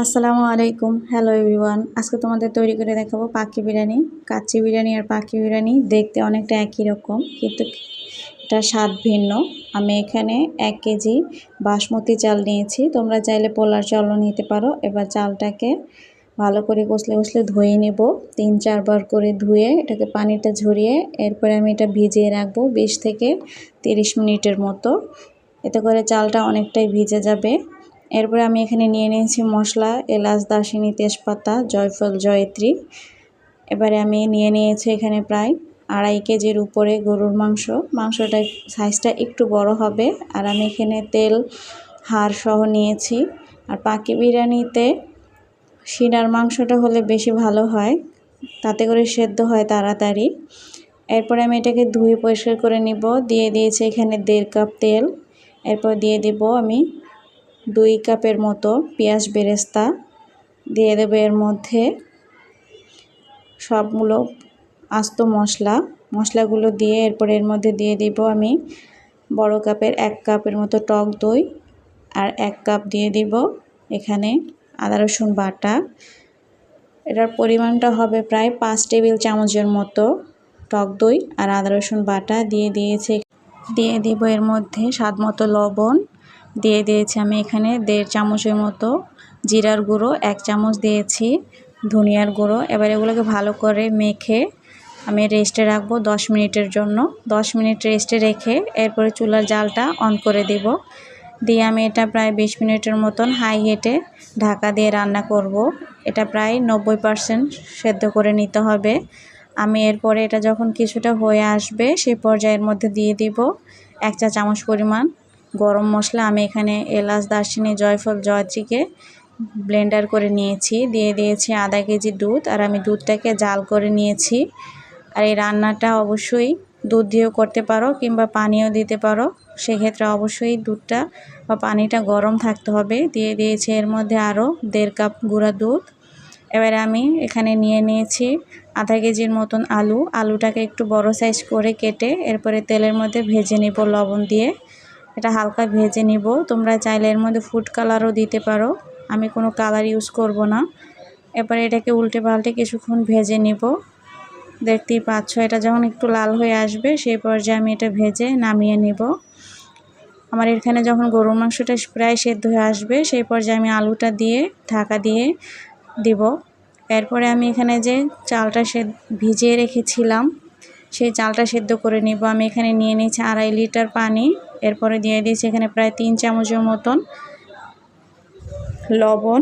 আসসালামু আলাইকুম। Hello everyone. আজকে তোমাদের তৈরি করে দেখাবো পাখি বিরিয়ানি। কাচ্চি বিরিয়ানি আর পাখি বিরিয়ানি দেখতে অনেকটা একই রকম, কিন্তু এটা স্বাদ ভিন্ন। আমি এখানে 1 কেজি বাসমতি চাল নিয়েছি। তোমরা চাইলে পোলার চালও নিতে পারো। এবার চালটাকে ভালো করে কষলে ধুয়ে নেব। 3-4 বার করে ধুয়ে এটাকে পানিটা ঝরিয়ে এরপরে আমি এটা ভিজিয়ে রাখবো 20 থেকে 30 মিনিটের মতো। এতে করে চালটা অনেকটাই ভিজে যাবে। এরপরে আমি এখানে নিয়ে নিয়েছি মশলা, এলাচ, দারচিনি, তেজপাতা, জয়ফল, জয়িত্রী। এবারে আমি নিয়ে নিয়েছি এখানে প্রায় 2.5 কেজির উপরে গরুর মাংস। মাংসটা সাইজটা একটু বড় হবে। আর আমি এখানে তেল হাড় সহ নিয়েছি। আর পাখি বিরিয়ানিতে সিনার মাংসটা হলে বেশি ভালো হয়, তাতে করে সেদ্ধ হয় তাড়াতাড়ি। এরপরে আমি এটাকে ধুয়ে পরিষ্কার করে নিব। দিয়ে দিয়েছি এখানে 1.5 কাপ তেল। এরপর দিয়ে দেব আমি 2 কাপের মতো পেঁয়াজ বেরেস্তা। দিয়ে দেবো এর মধ্যে সবগুলো আস্ত মশলাগুলো দিয়ে এরপরে এর মধ্যে দিয়ে দিব আমি বড় কাপের 1 কাপের মতো টক দই। আর 1 কাপ দিয়ে দিব এখানে আদা রসুন বাটা। এটার পরিমাণটা হবে প্রায় 5 টেবিল চামচের মতো টক দই আর আদা রসুন বাটা দিয়ে দিব এর মধ্যে স্বাদ মতো লবণ। দিয়ে দিয়েছি আমি এখানে 1.5 চামচের মতো জিরার গুঁড়ো, 1 চামচ দিয়েছি ধনিয়ার গুঁড়ো। এবার এগুলোকে ভালো করে মেখে আমি রেস্টে রাখবো 10 মিনিটের জন্য। 10 মিনিট রেস্টে রেখে এরপরে চুলার জালটা অন করে দেব। দিয়ে আমি এটা প্রায় 20 মিনিটের মতন হাই হিটে ঢাকা দিয়ে রান্না করব। এটা প্রায় 90% সেদ্ধ করে নিতে হবে। আমি এরপরে এটা যখন কিছুটা হয়ে আসবে সেই পর্যায়ের মধ্যে দিয়ে দিব 1 চা চামচ পরিমাণ গরম মশলা। আমি এখানে এলাচ, দারচিনি, জয়ফল, জয়ত্রীকে ব্লেন্ডার করে নিয়েছি। দিয়ে দিয়েছি আধা কেজি দুধ। আর আমি দুধটাকে জাল করে নিয়েছি। আর এই রান্নাটা অবশ্যই দুধ দিয়েও করতে পারো কিংবা পানিও দিতে পারো। সেক্ষেত্রে অবশ্যই দুধটা বা পানিটা গরম থাকতে হবে। দিয়ে দিয়েছি এর মধ্যে আরও 1.5 কাপ গুঁড়া দুধ। এবারে আমি এখানে নিয়ে নিয়েছি আধা কেজির মতন আলুটাকে একটু বড় সাইজ করে কেটে এরপরে তেলের মধ্যে ভেজে নিব লবণ দিয়ে। এটা হালকা ভেজে নিব। তোমরা চাইলে এর মধ্যে ফুড কালারও দিতে পারো, আমি কোনো কালার ইউজ করব না। এরপরে এটাকে উল্টে পাল্টে কিছুক্ষণ ভেজে নিব। দেখতেই পাচ্ছ এটা যখন একটু লাল হয়ে আসবে সেই পর্যায়ে আমি এটা ভেজে নামিয়ে নিব। আমার এখানে যখন গরুর মাংসটা প্রায় সেদ্ধ হয়ে আসবে সেই পর্যায়ে আমি আলুটা দিয়ে ঢাকা দিয়ে দিব। এরপরে আমি এখানে যে চালটা ভিজিয়ে রেখেছিলাম সেই চালটা সেদ্ধ করে নিব। আমি এখানে নিয়ে নিয়েছি 2.5 লিটার পানি। এরপরে দিয়ে দিয়েছি এখানে প্রায় 3 চামচের মতন লবণ।